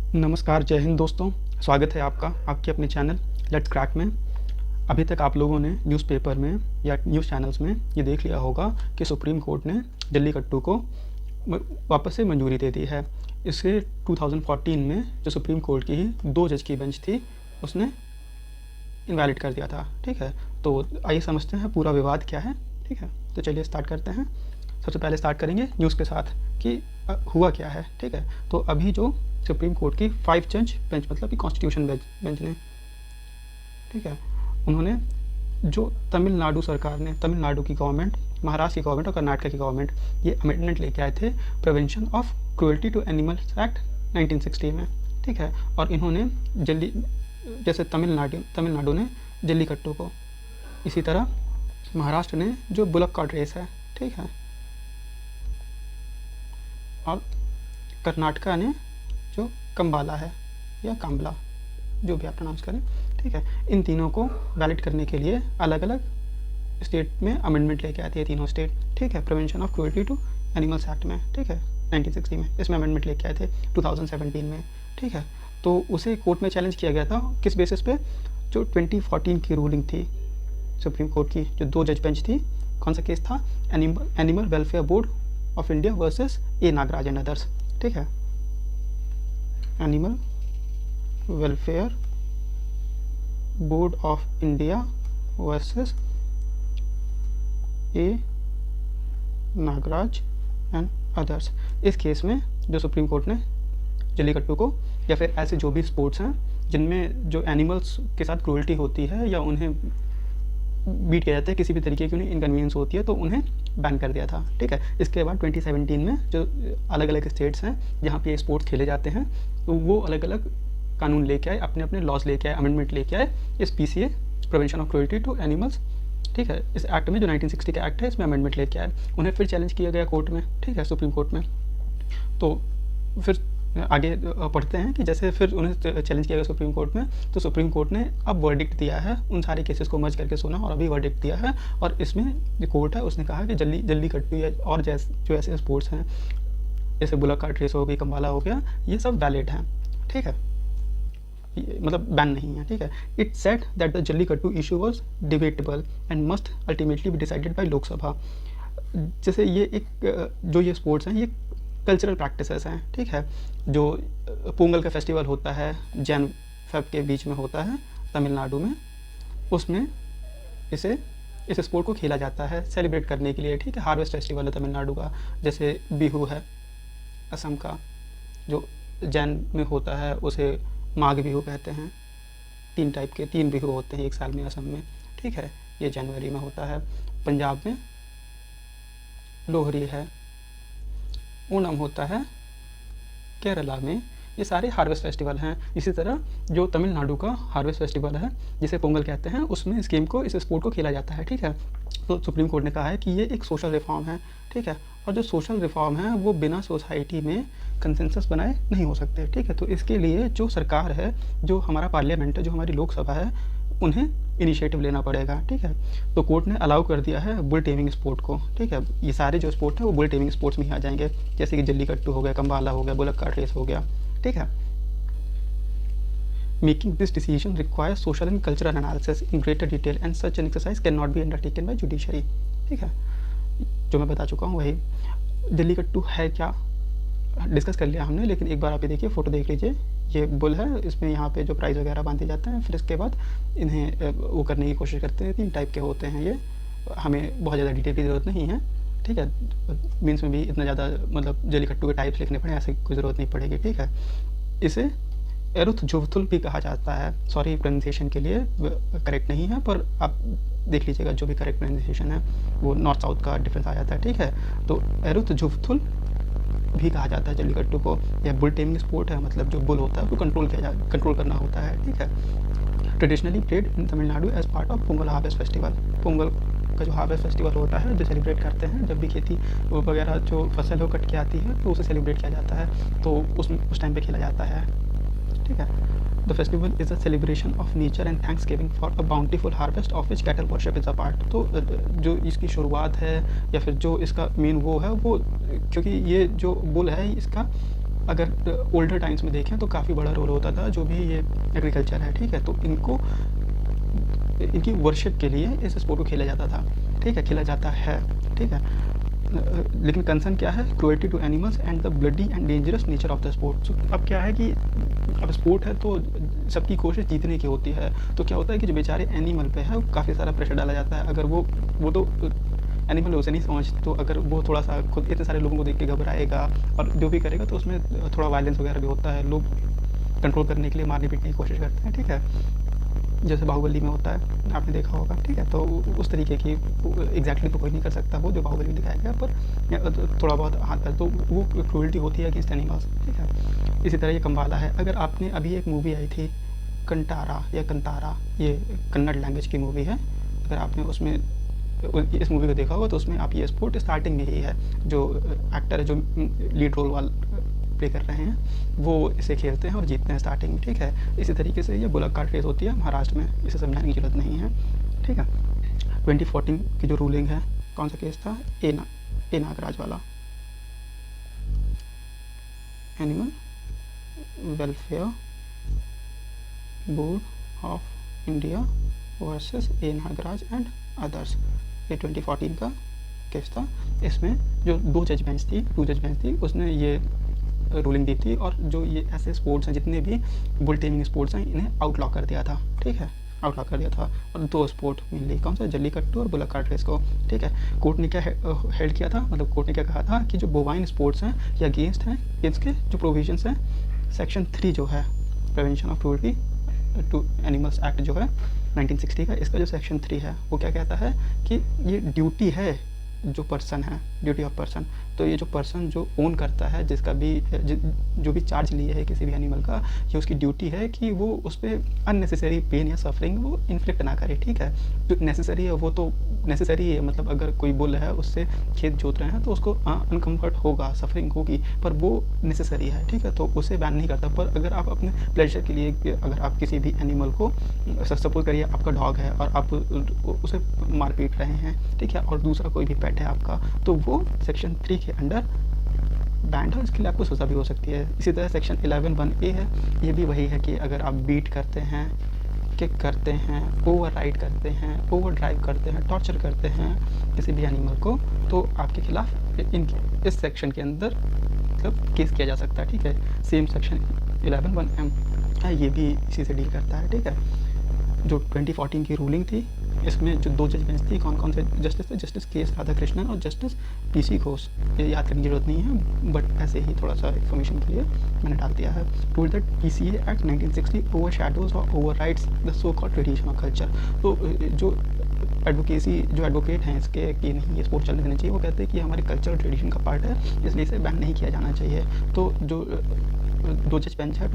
नमस्कार, जय हिंद दोस्तों। स्वागत है आपका आपके अपने चैनल लेट्स क्रैक में। अभी तक आप लोगों ने न्यूज़पेपर में या न्यूज़ चैनल्स में ये देख लिया होगा कि सुप्रीम कोर्ट ने जल्लीकट्टू को वापस से मंजूरी दे दी है। इसे 2014 में जो सुप्रीम कोर्ट की ही 2 जज की बेंच थी उसने इनवैलिड कर दिया था। ठीक है, तो आइए समझते हैं पूरा विवाद क्या है। ठीक है, तो चलिए स्टार्ट करते हैं। सबसे पहले स्टार्ट करेंगे न्यूज़ के साथ कि हुआ क्या है। ठीक है, तो अभी जो सुप्रीम कोर्ट की 5 जज बेंच मतलब कि कॉन्स्टिट्यूशन बेंच ने, ठीक है, उन्होंने जो तमिलनाडु सरकार ने, तमिलनाडु की गवर्नमेंट, महाराष्ट्र की गवर्नमेंट और कर्नाटक की गवर्नमेंट ये अमेंडमेंट लेके आए थे prevention of cruelty to animals act 1960 में। ठीक है, और इन्होंने जैसे तमिलनाडु ने जल्लीकट्टू को, इसी तरह महाराष्ट्र ने जो बुलक कार्ट रेस है, ठीक है, और कर्नाटका ने जो कंबाला है या काम्बला, जो भी आप प्रोनाउंस करें। ठीक है, इन तीनों को वैलिड करने के लिए अलग अलग स्टेट में अमेंडमेंट लेके आती है तीनों स्टेट। ठीक है, prevention of cruelty to animals act में, ठीक है, 1960 में इसमें अमेंडमेंट लेके आए थे 2017 में। ठीक है, तो उसे कोर्ट में चैलेंज किया गया था किस बेसिस पे? जो 2014 की रूलिंग थी सुप्रीम कोर्ट की, जो 2 जज बेंच थी। कौन सा केस था? Animal welfare board of India versus A Nagaraj and others. ठीक है, animal welfare board of India versus A Nagaraj and others. इस केस में जो सुप्रीम कोर्ट ने जल्लीकट्टू को या फिर ऐसे जो भी स्पोर्ट्स हैं जिनमें जो एनिमल्स के साथ क्रूअल्टी होती है या उन्हें बीट किया जाता है, किसी भी तरीके की उन्हें इनकन्वीनियंस होती है, तो उन्हें बैन कर दिया था। ठीक है, इसके बाद 2017 में जो अलग अलग स्टेट्स हैं जहाँ पे ये स्पोर्ट्स खेले जाते हैं, तो वो अलग अलग कानून लेके आए, अपने अपने लॉज लेके आए, अमेंडमेंट लेके आए इस PCA prevention of cruelty to animals. ठीक है, इस एक्ट में जो 1960 का एक्ट है इसमें अमेंडमेंट लेके आए। उन्हें फिर चैलेंज किया गया कोर्ट में, ठीक है, सुप्रीम कोर्ट में। तो फिर आगे पढ़ते हैं कि जैसे फिर उन्हें चैलेंज किया गया सुप्रीम कोर्ट में, तो सुप्रीम कोर्ट ने अब वर्डिक्ट दिया है, उन सारे केसेस को मर्ज करके सुना और अभी वर्डिक्ट दिया है। और इसमें जो कोर्ट है उसने कहा कि जल्लीकट्टू या और जो ऐसे स्पोर्ट्स हैं जैसे बुलक कार्ट रेस हो गई, कंबाला हो गया, ये सब वैलिड हैं। ठीक है, मतलब बैन नहीं है। ठीक है, it said that the Jallikattu issue was debatable and must ultimately be decided by Lok Sabha. जैसे ये एक जो ये स्पोर्ट्स हैं ये कल्चरल प्रैक्टिसेस हैं। ठीक है, जो पोंगल का फेस्टिवल होता है जैन फेब के बीच में होता है तमिलनाडु में, उसमें इस स्पोर्ट को खेला जाता है सेलिब्रेट करने के लिए। ठीक है, हार्वेस्ट फेस्टिवल है तमिलनाडु का। जैसे बिहू है असम का, जो जैन में होता है उसे माघ बिहू कहते हैं। 3 टाइप के 3 बिहू होते हैं एक साल में असम में। ठीक है, ये जनवरी में होता है। पंजाब में लोहरी है, ओणम होता है केरला में। ये सारे हार्वेस्ट फेस्टिवल हैं। इसी तरह जो तमिलनाडु का हार्वेस्ट फेस्टिवल है जिसे पोंगल कहते हैं, उसमें इस गेम को, इस स्पोर्ट को खेला जाता है। ठीक है, तो सुप्रीम कोर्ट ने कहा है कि ये एक सोशल रिफॉर्म है। ठीक है, और जो सोशल रिफॉर्म है वो बिना सोसाइटी में कंसेंसस बनाए नहीं हो सकते। ठीक है, तो इसके लिए जो सरकार है, जो हमारा पार्लियामेंट है, जो हमारी लोकसभा है, उन्हें इनिशिएटिव लेना पड़ेगा। ठीक है, तो कोर्ट ने अलाउ कर दिया है बुल टेमिंग स्पोर्ट को। ठीक है, ये सारे जो स्पोर्ट है वो बुल टेमिंग स्पोर्ट्स में ही आ जाएंगे, जैसे कि जल्लीकट्टू हो गया, कंबाला हो गया, बुलक कार्ट रेस हो गया। ठीक है, making this decision requires social and cultural analysis in greater detail and such an exercise can not be undertaken by judiciary. ठीक है, जो मैं बता चुका हूँ वही। जल्लीकट्टू है क्या डिस्कस कर लिया हमने, लेकिन एक बार आप ये देखिए, फ़ोटो देख लीजिए। ये बुल है, इसमें यहाँ पे जो प्राइज़ वगैरह बांधे जाते हैं, फिर इसके बाद इन्हें वो करने की कोशिश करते हैं। 3 टाइप के होते हैं ये, हमें बहुत ज़्यादा डिटेल की ज़रूरत नहीं है। ठीक है, मीन्स में भी इतना ज़्यादा मतलब जल्लीकट्टू के टाइप्स लिखने पड़े ऐसे कोई ज़रूरत नहीं पड़ेगी। ठीक है, इसे एरुथजुवथुल भी कहा जाता है। सॉरी प्रोनाउंसिएशन के लिए, करेक्ट नहीं है, पर आप देख लीजिएगा जो भी करेक्ट प्रोनाउंसिएशन है वो नॉर्थ साउथ का डिफरेंस आ जाता है। ठीक है, तो एरुथजुवथुल भी कहा जाता है जल्लीकट्टू को। या बुल टेमिंग स्पोर्ट है, मतलब जो बुल होता है उसको कंट्रोल करना होता है। ठीक है, traditionally played in Tamil Nadu as part of Pongal harvest festival. Pongal का जो हार्वेस्ट फेस्टिवल होता है, जो सेलिब्रेट करते हैं जब भी खेती वगैरह जो फसल हो कट के आती है, तो उसे सेलिब्रेट किया जाता है, तो उस टाइम पे खेला जाता है। ठीक है, the festival is a celebration of nature and thanks giving for a bountiful harvest of which cattle worship is a part. तो जो इसकी शुरुआत है या फिर जो इसका मेन वो है, वो क्योंकि ये जो बुल है इसका अगर ओल्डर टाइम्स में देखें तो काफ़ी बड़ा रोल होता था जो भी ये एग्रीकल्चर है, ठीक है, तो इनकी वर्शिप के लिए इस स्पोर्ट को खेला जाता था, ठीक है, खेला जाता है, ठीक है। लेकिन कंसर्न क्या है, cruelty to animals and the bloody and dangerous nature of the sport. अब क्या है कि अब स्पोर्ट है तो सबकी कोशिश जीतने की होती है, तो क्या होता है कि जो बेचारे एनिमल पे है काफ़ी सारा प्रेशर डाला जाता है। अगर वो तो एनिमल उसे नहीं समझ, तो अगर वो थोड़ा सा खुद इतने सारे लोगों को देख के घबराएगा और जो भी करेगा तो उसमें थोड़ा वायलेंस वगैरह भी होता है, लोग कंट्रोल करने के लिए मारने पीटने की कोशिश करते हैं, ठीक है, जैसे बाहुबली में होता है, आपने देखा होगा, ठीक है। तो उस तरीके की एग्जैक्टली तो कोई नहीं कर सकता वो जो बाहुबली दिखाया गया, पर थोड़ा बहुत आता है, तो वो क्रूअल्टी होती है अगेंस्ट एनिमल्स, ठीक है। इसी तरह ये कम्बाला है। अगर आपने अभी एक मूवी आई थी कंटारा या कंतारा, ये कन्नड़ लैंग्वेज की मूवी है, अगर आपने उसमें इस मूवी को देखा होगा तो उसमें आप ये स्पोर्ट स्टार्टिंग में ही है, जो एक्टर है जो लीड रोल वाला प्ले कर रहे हैं वो इसे खेलते हैं और जीतते हैं स्टार्टिंग में, ठीक है। इसी तरीके से ये बुलक कार्ट रेस होती है महाराष्ट्र में, इसे समझाने की जरूरत नहीं है, ठीक है। 2014 की जो रूलिंग है, कौन सा केस था, ए नागराज वाला, animal welfare board of India versus A Nagaraj and others, ये 2014 का केस था। इसमें जो टू जज बेंच थी, उसने ये रूलिंग दी थी और जो ये ऐसे स्पोर्ट्स हैं जितने भी बुल टेमिंग स्पोर्ट्स हैं इन्हें आउटलॉ कर दिया था, ठीक है, आउटलॉ कर दिया था। और दो स्पोर्ट मेनली, कौन सा, जल्लीकट्टू और बुलक कार्ट रेस को, ठीक है। कोर्ट ने क्या हेल्ड किया था, मतलब कोर्ट ने क्या कहा था कि जो बोवाइन स्पोर्ट्स हैं ये अगेंस्ट हैं, इसके जो प्रोविजंस हैं सेक्शन 3 जो है prevention of cruelty to animals act जो है 1960 का, इसका जो सेक्शन 3 है वो क्या कहता है कि ये ड्यूटी है जो पर्सन है, ड्यूटी ऑफ पर्सन, तो ये जो पर्सन जो ओन करता है, जिसका भी जो भी चार्ज लिए है किसी भी एनिमल का, ये उसकी ड्यूटी है कि वो उस पर अननेसेसरी पेन या सफरिंग वो इन्फ्लिक्ट ना करे, ठीक है। जो नेसेसरी है वो तो नेसेसरी है, मतलब अगर कोई बुल है उससे खेत जोत रहे हैं तो उसको अनकम्फर्ट होगा, सफरिंग होगी, पर वो नेसेसरी है, ठीक है, तो उसे बैन नहीं करता। पर अगर आप अपने प्लेजर के लिए अगर आप किसी भी एनिमल को, सपोज करिए आपका डॉग है और आप उसे मार पीट रहे हैं, ठीक है, और दूसरा कोई भी पेट है आपका, तो वो सेक्शन 3 के अंडर बैंड है, इसके लिए आपको सज़ा भी हो सकती है। इसी तरह सेक्शन 11(1)(a) है, ये भी वही है कि अगर आप बीट करते हैं, किक करते हैं, ओवर राइड करते हैं, ओवर ड्राइव करते हैं, टॉर्चर करते हैं किसी भी एनिमल को, तो आपके खिलाफ इस सेक्शन के अंदर मतलब केस किया जा सकता है, ठीक है। सेम सेक्शन 11(1)(m) है, ये भी इसी से डील करता है, ठीक है। जो 2014 की रूलिंग थी, इसमें जो 2 जज बेंच थी, कौन कौन से जस्टिस थे, जस्टिस के.एस. राधाकृष्णन और जस्टिस पी.सी. घोष, ये याद करने की जरूरत नहीं है, बट ऐसे ही थोड़ा सा इन्फॉर्मेशन के लिए मैंने डाल दिया है। Tool that PCA act 1960 overshadows और overrides the so called traditional culture. तो जो एडवोकेट हैं इसके कि नहीं ये स्पोर्ट चलने देना चाहिए, वो कहते हैं कि हमारे कल्चर और ट्रेडिशन का पार्ट है, इसलिए इसे बैन नहीं किया जाना चाहिए। तो जो 2 जज बेंच है,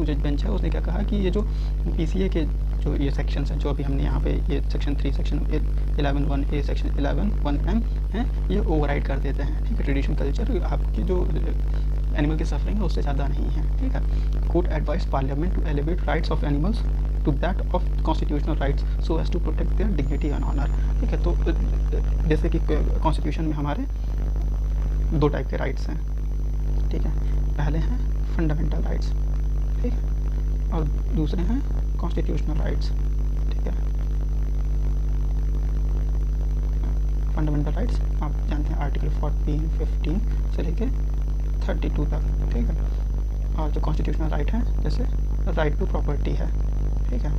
उसने क्या कहा कि ये जो PCA के जो ये सेक्शंस हैं, जो अभी हमने यहाँ पे ये section 3, section 11(1)(a), section 11(1)(m) हैं, ये ओवरराइड कर देते हैं, ठीक है। ट्रेडिशनल कल्चर आपकी जो एनिमल की सफरिंग है उससे ज़्यादा नहीं है, ठीक है। Court advise parliament to elevate rights of animals to that of constitutional rights so as to protect their dignity and honour, ठीक है। तो जैसे कि कॉन्स्टिट्यूशन में हमारे 2 टाइप के राइट्स हैं, ठीक है। पहले हैं फंडामेंटल राइट्स, ठीक है, और दूसरे हैं कॉन्स्टिट्यूशनल राइट्स, ठीक है। फंडामेंटल राइट्स आप जानते हैं आर्टिकल 14, 15 से लेके 32 तक, ठीक है। और जो कॉन्स्टिट्यूशनल राइट है, जैसे राइट टू प्रॉपर्टी है, ठीक है,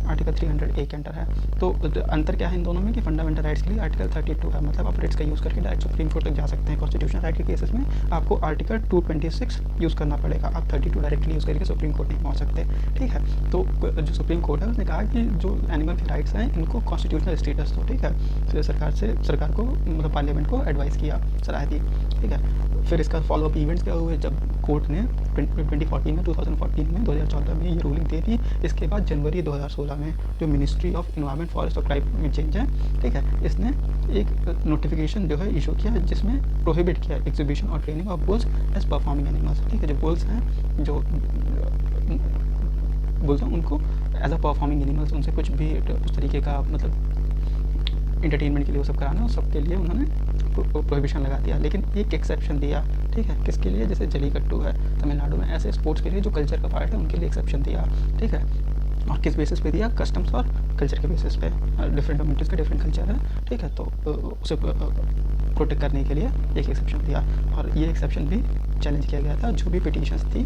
आर्टिकल 300A के अंडर है। तो अंतर क्या है इन दोनों में कि फंडामेंटल राइट्स के लिए आर्टिकल 32 है, मतलब आप राइट्स का यूज़ करके डायरेक्ट सुप्रीम कोर्ट तक जा सकते हैं। कॉन्स्टिट्यूशनल राइट के केसेस में आपको आर्टिकल 226 यूज़ करना पड़ेगा, आप 32 डायरेक्टली यूज़ करके सुप्रीम कोर्ट नहीं पहुँच सकते, ठीक है। तो जो सुप्रीम कोर्ट है उसने कहा कि जो एनिमल के राइट्स हैं इनको कॉन्स्टिट्यूशनल स्टेटस दो, ठीक है। तो सरकार को मतलब पार्लियामेंट को एडवाइस किया, सलाह दी, ठीक है। फिर इसका फॉलोअप इवेंट्स क्या हुए, जब कोर्ट ने 2014 में ये रूलिंग दे दी, इसके बाद जनवरी 2016 में जो मिनिस्ट्री ऑफ इन्वायरमेंट, फॉरेस्ट और क्लाइमेट चेंज है, ठीक है, इसने एक नोटिफिकेशन जो है इशू किया जिसमें प्रोहिबिट किया एग्जीबिशन और training of bulls as performing animals, ठीक है। जो बुल्स हैं, जो बुल्स हैं उनको एज अ परफॉर्मिंग एनिमल्स, उनसे कुछ भी उस तरीके का मतलब इंटरटेनमेंट के लिए वो सब कराना, उस सब के लिए उन्होंने प्रोहिबिशन लगा दिया। लेकिन एक एक्सेप्शन दिया, ठीक ठीक है। किसके लिए? जैसे जल्लीकट्टू है तमिलनाडु में, ऐसे स्पोर्ट्स के लिए जो कल्चर का पार्ट है उनके लिए एक्सेप्शन दिया, ठीक है। और किस बेसिस पे दिया? कस्टम्स और कल्चर के बेसिस पे। डिफरेंट कम्युनिटीज़ का डिफरेंट कल्चर है, ठीक है, तो उसे प्रोटेक्ट करने के लिए एक एक्सेप्शन दिया। और ये एक्सेप्शन भी चैलेंज किया गया था। जो भी पिटीशंस थी,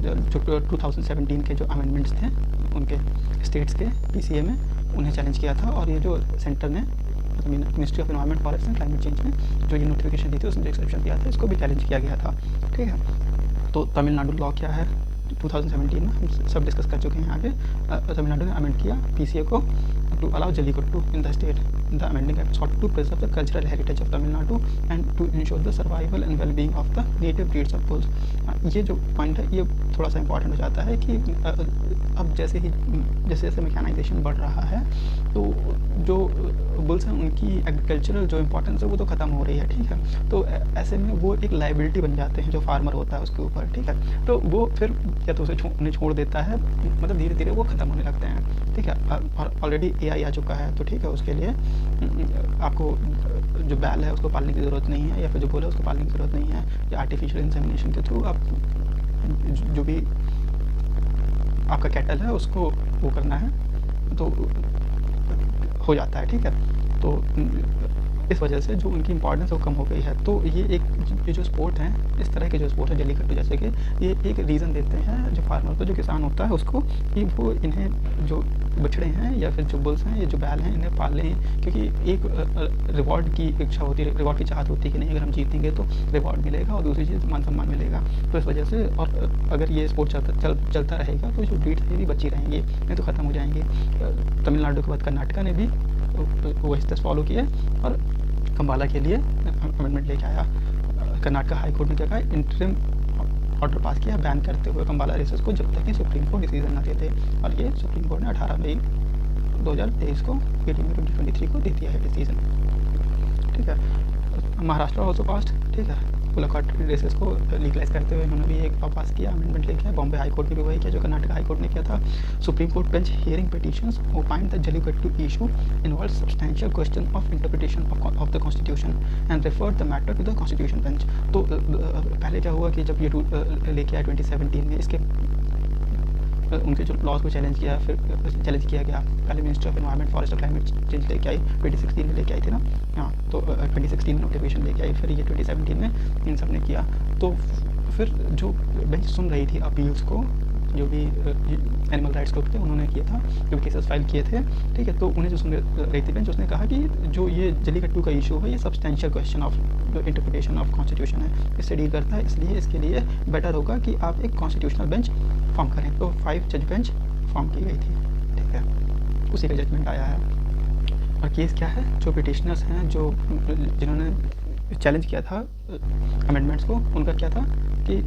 जो 2017 के जो अमेंडमेंट्स थे उनके स्टेट्स के PCA में, उन्हें चैलेंज किया था। और ये जो सेंटर ने, ministry of environment, forest and climate change ने जो ये नोटिफिकेशन दी थी, उसमें जो एक्सेप्शन दिया था, इसको भी चैलेंज किया गया था, ठीक है। तो तमिलनाडु लॉ क्या है 2017 में हम सब डिस्कस कर चुके हैं आगे। तमिलनाडु ने अमेंड किया PCA को to allow Jallikattu in the state. The amending act sought to preserve the cultural heritage of Tamil Nadu and to ensure the survival and well-being of the native breeds of bulls। ये जो point है ये थोड़ा सा important हो जाता है कि अब जैसे जैसे मैकेनाइजेशन बढ़ रहा है, तो जो बुल्स हैं उनकी एग्रीकल्चरल जो इम्पोर्टेंस है वो तो ख़त्म हो रही है, ठीक है। तो ऐसे में वो एक लाइबिलिटी बन जाते हैं जो फार्मर होता है उसके ऊपर, ठीक है। तो वो फिर या तो उसे उन्हें छोड़ देता है, मतलब धीरे धीरे वो ख़त्म होने लगते हैं, ठीक है। और ऑलरेडी AI आ चुका है, तो ठीक है, उसके लिए आपको जो बैल है उसको पालने की ज़रूरत नहीं है, या फिर जो बुल है उसको पालने की ज़रूरत नहीं है, या आर्टिफिशियल इंसेमिनेशन के थ्रू आप जो भी आपका कैटल है उसको वो करना है तो हो जाता है, ठीक है। तो इस वजह से जो उनकी इंपॉर्टेंस वो कम हो गई है। तो ये जो स्पोर्ट हैं, इस तरह के जो स्पोर्ट है जल्लीकट्टू जैसे कि, ये एक रीज़न देते हैं जो फार्मर को, जो किसान होता है उसको, कि वो इन्हें जो बछड़े हैं या फिर जो बुल्स हैं, ये जो बैल हैं, इन्हें पाल लें, क्योंकि एक रिवॉर्ड की इच्छा होती है, रिवॉर्ड की चाहत होती है कि नहीं, अगर हम जीतेंगे तो रिवॉर्ड मिलेगा, और दूसरी चीज़ मान सम्मान मिलेगा। तो इस वजह से, और अगर ये स्पोर्ट चलता रहेगा तो जो ब्रीड्स है भी बची रहेंगी, नहीं तो ख़त्म हो जाएंगी। तमिलनाडु के बाद कर्नाटका ने भी वही स्टेप्स फॉलो किए और कंबाला के लिए अमेंडमेंट लेके आया। कर्नाटका हाई कोर्ट ने क्या कहा, इंटरिम ऑर्डर पास किया बैन करते हुए कंबाला रेसेस को, जब तक कि सुप्रीम कोर्ट डिसीजन ना देते। और ये सुप्रीम कोर्ट ने 18 मई 2023 को AD में 2023 को दे दिया है डिसीजन, ठीक है। महाराष्ट्र ऑल्सो पास्ट, ठीक है, बुलाकाट रेसेस को लीगलाइज करते हुए उन्होंने भी एक पास किया, अमेंडमेंट लेके आया। बॉम्बे हाई कोर्ट ने भी वही किया जो कर्नाटक हाई कोर्ट ने किया था। Supreme court bench hearing petitions opined the Jallikattu issue involve substantial question of interpretation of the constitution and referred the matter to the constitution bench. तो पहले क्या हुआ कि जब ये लेके आया 2017 में, इसके उनके जो लॉज को चैलेंज किया, फिर चैलेंज किया गया। पहले मिनिस्ट्री ऑफ एनवायरनमेंट, फॉरेस्ट और क्लाइमेट चेंज लेके आई, 2016 में लेके आई थी ना, हाँ, तो 2016 में नोटिफिकेशन लेके आई, फिर ये 2017 में इन सब ने किया। तो फिर जो बेंच सुन रही थी अपील्स को, जो भी एनिमल राइट्स ग्रुप थे उन्होंने किया था, जो केसेस फाइल किए थे, ठीक है। तो उन्हें जो सुन रही थी बेंच, उसने कहा कि जो ये जल्लीकट्टू का इशू है, ये सब्सटेंशियल क्वेश्चन ऑफ जो इंटरप्रिटेशन ऑफ कॉन्स्टिट्यूशन है, इससे डील करता है, इसलिए इसके लिए बेटर होगा कि आप एक कॉन्स्टिट्यूशनल बेंच फॉर्म करें। तो 5 जज बेंच फॉर्म की गई थी, ठीक है, उसी का जजमेंट आया है। और केस क्या है, जो पिटिशनर्स हैं, जो जिन्होंने चैलेंज किया था अमेंडमेंट्स को, उनका क्या था कि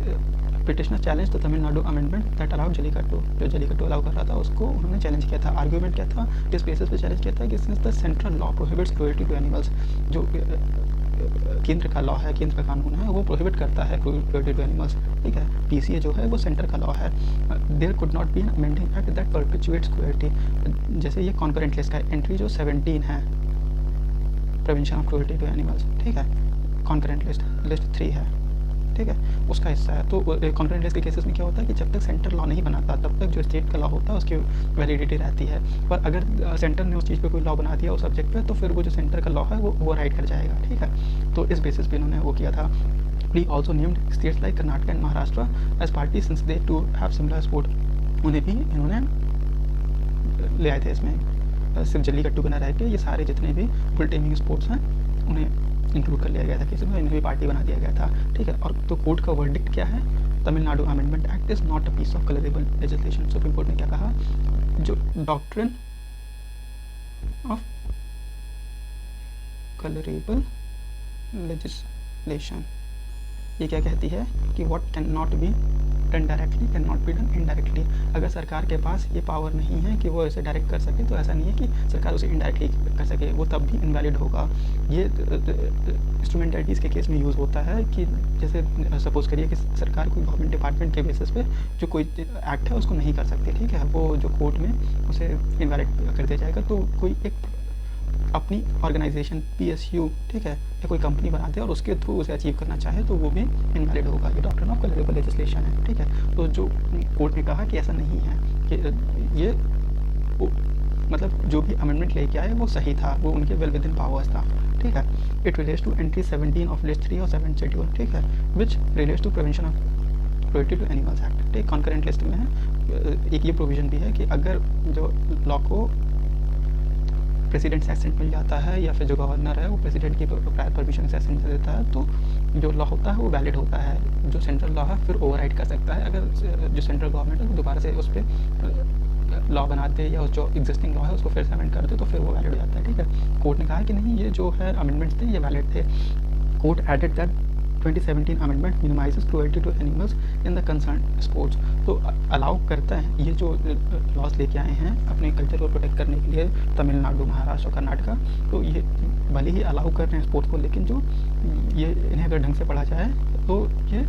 petitioner challenge the Tamil Nadu amendment that allowed jallikattu, जो जल्लीकट्टू अलाउ कर रहा था उसको उन्होंने चैलेंज किया था। आर्ग्यूमेंट क्या था, किस बेसिस पे चैलेंज किया था कि since the central law prohibits cruelty to animals, जो केंद्र का लॉ है, केंद्र का कानून है, वो प्रोहिबिट करता है क्रुएल्टी टू एनिमल्स, ठीक है। PCA जो है वो सेंटर का लॉ है। There could not be an amending act that perpetuates cruelty. जैसे ये कॉन्करेंट लिस्ट का एंट्री जो 17 है, prevention of cruelty to animals, ठीक है, कॉन्करेंट लिस्ट 3 है, ठीक है, उसका हिस्सा है। तो कॉन्करेंट लिस्ट के केसेस में क्या होता है कि जब तक सेंटर लॉ नहीं बनाता तब तक जो स्टेट का लॉ होता है उसकी वैलिडिटी रहती है। पर अगर सेंटर ने उस चीज़ पे कोई लॉ बना दिया उस सब्जेक्ट पे, तो फिर वो जो सेंटर का लॉ है वो राइट कर जाएगा, ठीक है। तो इस बेसिस पे इन्होंने वो किया था। He also named states like Karnataka and Maharashtra as parties since they too have similar sport। उन्हें भी इन्होंने ले आए थे इसमें। सिर्फ जल्लीकट्टू का न रह के ये सारे जितने भी बुल टेमिंग स्पोर्ट्स हैं उन्हें इंक्लूड कर लिया गया था केस में, इन्हें भी पार्टी बना दिया गया था, ठीक है। और तो कोर्ट का वर्डिक्ट क्या है, Tamil Nadu amendment act is not a piece of colourable legislation. Supreme court ने क्या कहा, जो डॉक्ट्रिन ऑफ कलरेबल लेजिस्लेशन, ये क्या कहती है कि what can not be done directly can not be done indirectly. अगर सरकार के पास ये पावर नहीं है कि वो इसे डायरेक्ट कर सके, तो ऐसा नहीं है कि सरकार उसे इनडायरेक्टली कर सके, वो तब भी इनवैलिड होगा। ये इंस्ट्रूमेंटलिटीज़ के केस में यूज़ होता है कि जैसे सपोज करिए कि सरकार कोई गवर्नमेंट डिपार्टमेंट के बेसिस पे जो कोई एक्ट है उसको नहीं कर सकती, ठीक है, वो जो कोर्ट में उसे इनवैलिड कर दिया जाएगा। तो कोई एक अपनी ऑर्गेनाइजेशन PSU, ठीक है, या कोई कंपनी बना दे और उसके थ्रू उसे अचीव करना चाहे तो वो भी इनवैलिड होगा। ये डॉक्ट्रिन ऑफ कलरेबल लेजिस्लेशन है, ठीक है। तो जो कोर्ट ने कहा कि ऐसा नहीं है, कि ये मतलब जो भी अमेंडमेंट लेके आए वो सही था, वो उनके वेल विद इन पावर्स था, ठीक है। It relates to entry 17 of list 3 और 7 शेड्यूल, ठीक है, which relates to prevention of cruelty to animals act, ठीक। कॉन्करेंट लिस्ट में है एक ये प्रोविजन भी है कि अगर जो लॉ को प्रेसिडेंट से एसेंट मिल जाता है या फिर जो गवर्नर है वो प्रेसिडेंट की प्रायर परमिशन से एसेंट दे देता है तो जो लॉ होता है वो वैलिड होता है। जो सेंट्रल लॉ है फिर ओवरराइड कर सकता है, अगर जो सेंट्रल गवर्नमेंट है वो दोबारा से उस पर लॉ बना दे या जो एग्जिस्टिंग लॉ है उसको फिर से अमेंड कर दे तो फिर वो वैलिड हो जाता है, ठीक है। कोर्ट ने कहा कि नहीं, ये जो है अमेंडमेंट्स थे ये वैलिड थे। Court added that 2017 amendment minimises cruelty to animals in the concern sports, तो अलाउ करता है ये जो लॉज लेके आए हैं अपने कल्चर को प्रोटेक्ट करने के लिए तमिलनाडु, महाराष्ट्र और कर्नाटका, तो ये भले ही अलाउ कर रहे हैं स्पोर्ट्स को, लेकिन जो ये इन्हें अगर ढंग से पढ़ा जाए तो ये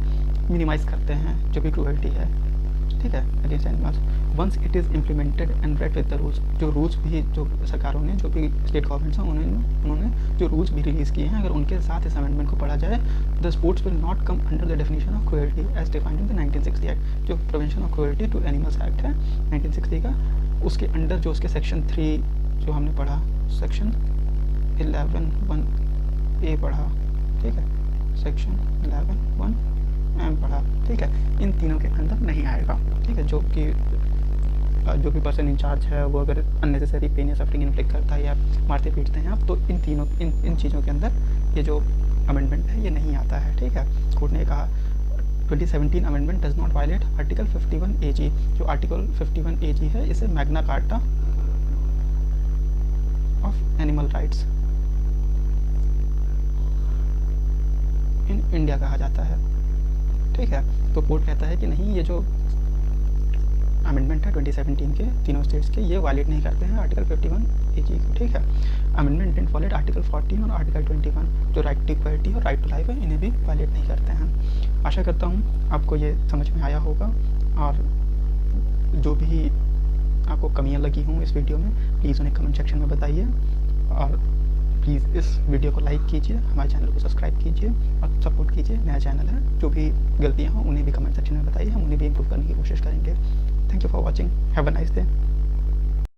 मिनिमाइज़ करते हैं जो भी क्रुएल्टी है, ठीक है, against animals. Once it is implemented and read with the rules, जो रूल्स भी जो सरकारों ने, जो भी स्टेट गवर्नमेंट्स हैं उन्होंने जो रूल्स भी रिलीज़ किए हैं, अगर उनके साथ इस अमेंडमेंट को पढ़ा जाए, the sports will not come under the definition of cruelty as defined in the 1960 act. जो prevention of cruelty to animals act है 1960 का, उसके अंडर जो उसके सेक्शन 3 जो हमने पढ़ा, सेक्शन 11(1)(a) पढ़ा, ठीक है, सेक्शन 11(1)(m) पढ़ा, ठीक है, इन तीनों के अंदर नहीं आएगा, ठीक है। जो भी पर्सन इंचार्ज है वो अगर अननेसेसरी पेन या सफरिंग इन्फ्लिक्ट करता है या मारते पीटते हैं आप, तो इन चीज़ों के अंदर ये जो अमेंडमेंट है ये नहीं आता है, ठीक है। कोर्ट ने कहा 2017 amendment does not violate article 51 AG, जो आर्टिकल 51 AG है इसे Magna Carta of animal rights in India कहा जाता है, ठीक है। तो कोर्ट कहता है कि नहीं, ये जो अमेंडमेंट है 2017 के तीनों स्टेट्स के, ये वायलेट नहीं करते हैं आर्टिकल 51 AG को, ठीक है। अमेंडमेंट डिडंट वायलेट आर्टिकल 14 और आर्टिकल 21, जो राइट टू इक्वालिटी और राइट टू लाइफ है, इन्हें भी वायलेट नहीं करते हैं। आशा करता हूँ आपको ये समझ में आया होगा, और जो भी आपको कमियाँ लगी हों इस वीडियो में प्लीज़ उन्हें कमेंट सेक्शन में बताइए, और प्लीज़ इस वीडियो को लाइक कीजिए, हमारे चैनल को सब्सक्राइब कीजिए और सपोर्ट कीजिए। नया चैनल है, जो भी गलतियाँ हों उन्हें भी कमेंट सेक्शन में बताइए, हम उन्हें भी इम्प्रूव करने की कोशिश करेंगे। Thank you for watching. Have a nice day.